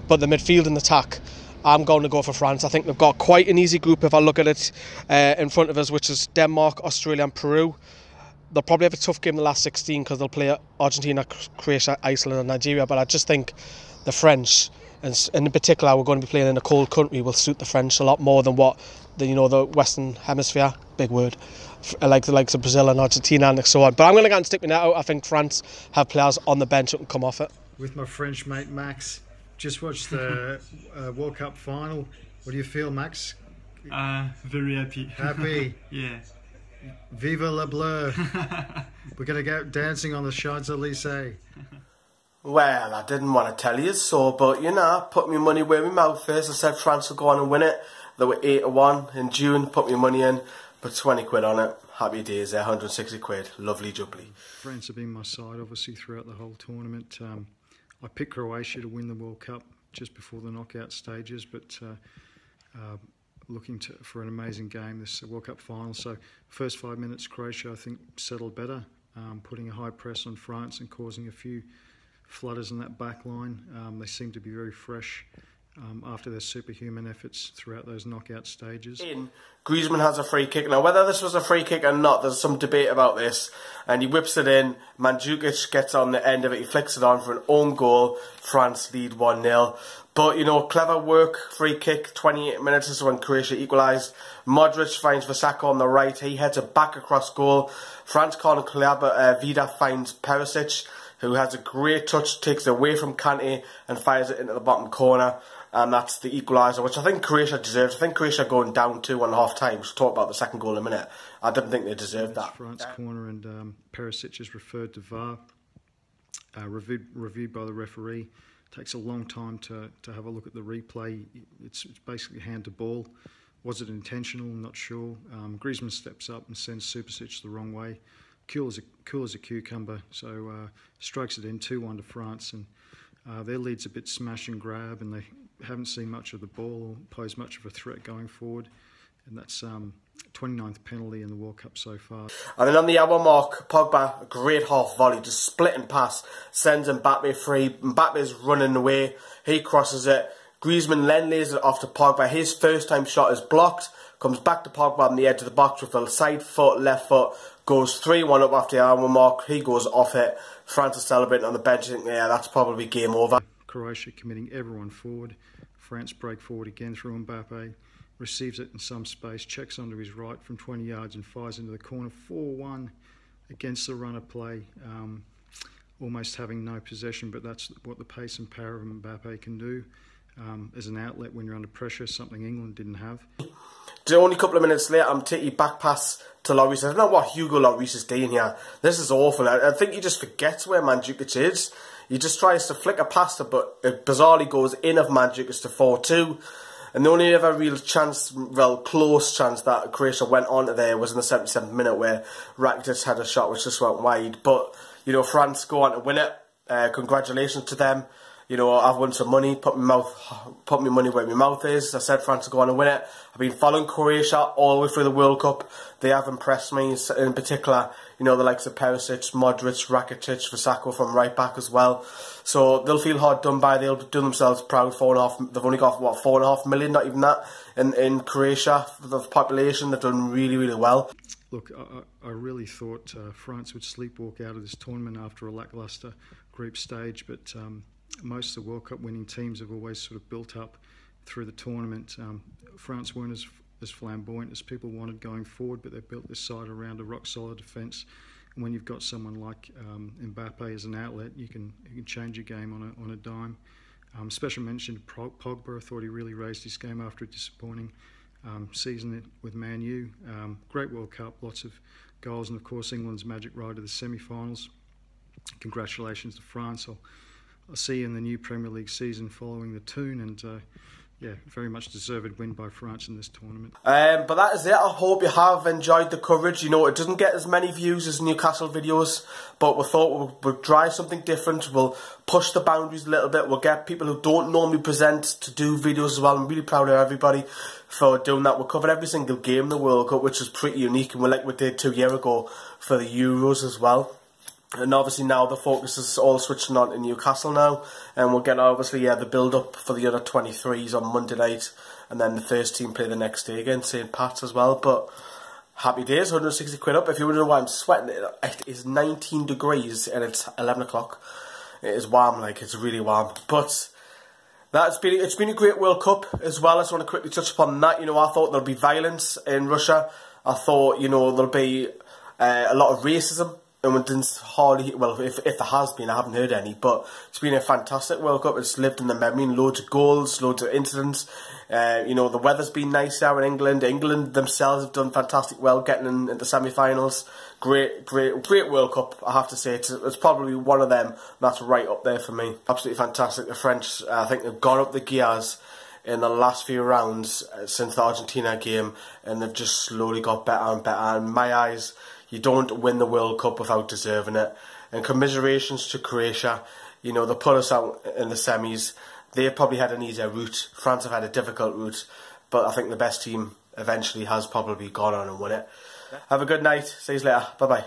But the midfield and attack, I'm going to go for France. I think they've got quite an easy group if I look at it in front of us, which is Denmark, Australia and Peru. They'll probably have a tough game in the last 16 because they'll play Argentina, Croatia, Iceland and Nigeria. But I just think the French, and in particular we're going to be playing in a cold country, will suit the French a lot more than what the Western Hemisphere, big word, like the likes of Brazil and Argentina and so on. But I'm going to go and stick my net out. I think France have players on the bench that can come off it. With my French mate Max, just watched the World Cup final. What do you feel, Max? Very happy. Happy? Yeah. Viva le bleu. We're going to go dancing on the Champs-Elysees. Well, I didn't want to tell you so, but you know, put my money where my mouth is. I said France will go on and win it. They were 8-1 in June, put my money in, put 20 quid on it. Happy days there, 160 quid. Lovely jubbly. France have been my side, obviously, throughout the whole tournament. I picked Croatia to win the World Cup just before the knockout stages, but looking for an amazing game, this World Cup final. So first 5 minutes, Croatia, I think, settled better, putting a high press on France and causing a few flutters in that back line. They seem to be very fresh after their superhuman efforts throughout those knockout stages. Griezmann has a free kick. Now, whether this was a free kick or not, there's some debate about this. And he whips it in. Mandzukic gets on the end of it. He flicks it on for an own goal. France lead 1-0. But, you know, clever work. Free kick. 28 minutes is when Croatia equalised. Modric finds Vasako on the right. He heads it back across goal. France can't clear, but Vida finds Perisic, who has a great touch, takes it away from Kante and fires it into the bottom corner. And that's the equaliser, which I think Croatia deserves. I think Croatia going down 2.5 times. We'll talk about the second goal in a minute. I didn't think they deserved that. France corner, and Perisic is referred to VAR, reviewed by the referee. Takes a long time to have a look at the replay. It's basically hand to ball. Was it intentional? Not sure. Griezmann steps up and sends Supersic the wrong way. Cool as a cucumber, so strikes it in 2-1 to France, and their lead's a bit smash and grab, and they haven't seen much of the ball or posed much of a threat going forward, and that's 29th penalty in the World Cup so far. And then on the hour mark, Pogba, a great half volley, just splitting pass, sends Mbappe free. Mbappe's running away, he crosses it. Griezmann then lays it off to Pogba. His first time shot is blocked, comes back to Pogba on the edge of the box with a side foot, left foot, goes 3-1 up after the hour mark. He goes off it. France is celebrating on the bench. I think, yeah, that's probably game over. Croatia committing everyone forward. France break forward again through Mbappe. Receives it in some space, checks onto his right from 20 yards and fires into the corner. 4-1 against the run of play. Almost having no possession, but that's what the pace and power of Mbappe can do. As an outlet when you're under pressure, something England didn't have. Only a couple of minutes later, I'm taking back pass to Lloris. I don't know what Hugo Lloris is doing here. This is awful. I think he just forgets where Mandzukic is. He just tries to flick a past it, but it bizarrely goes in of Mandzukic to 4-2. And the only other real chance, well, close chance that Croatia went on to there was in the 77th minute where Rakitic had a shot which just went wide. But, you know, France go on to win it. Congratulations to them. You know, I've won some money, put my money where my mouth is. I said France will go on and win it. I've been following Croatia all the way through the World Cup. They have impressed me, in particular, you know, the likes of Perisic, Modric, Rakitic, Vasako from right back as well. So they'll feel hard done by. They'll do themselves proud. They've only got, what, 4.5 million, not even that, in Croatia. The population, they've done really, really well. Look, I really thought France would sleepwalk out of this tournament after a lacklustre group stage, but most of the World Cup winning teams have always sort of built up through the tournament. France weren't as flamboyant as people wanted going forward, but they built this side around a rock-solid defence. And when you've got someone like Mbappe as an outlet, you can change your game on a dime. Special mention to Pogba. I thought he really raised his game after a disappointing season with Man U. Great World Cup, lots of goals, and of course England's magic ride to the semi-finals. Congratulations to France. I'll see you in the new Premier League season following the tune, and yeah, very much deserved win by France in this tournament. But that is it. I hope you have enjoyed the coverage. You know, it doesn't get as many views as Newcastle videos, but we thought we'll try something different. We'll push the boundaries a little bit. We'll get people who don't normally present to do videos as well. I'm really proud of everybody for doing that. We'll cover every single game in the World Cup, which is pretty unique, and like we did 2 years ago for the Euros as well. And obviously now the focus is all switching on to Newcastle now, and we'll get obviously the build up for the other 23s on Monday night, and then the first team play the next day against St Pat's as well. But happy days, 160 quid up. If you wonder why I'm sweating, it is 19 degrees and it's 11 o'clock. It is warm, like, it's really warm. But it's been a great World Cup as well. I just want to quickly touch upon that. You know, I thought there'll be violence in Russia. I thought, you know, there'll be a lot of racism. And it didn't hardly, well, if there has been, I haven't heard any, but it's been a fantastic World Cup. It's lived in the memory, loads of goals, loads of incidents. You know, the weather's been nice now in England. England themselves have done fantastic well, getting into semi-finals. Great World Cup, I have to say. It's probably one of them that's right up there for me. Absolutely fantastic. The French, I think they've gone up the gears in the last few rounds since the Argentina game, and they've just slowly got better and better. In my eyes, you don't win the World Cup without deserving it. And commiserations to Croatia. You know, they put us out in the semis. They probably had an easier route. France have had a difficult route. But I think the best team eventually has probably gone on and won it. Have a good night. See you later. Bye-bye.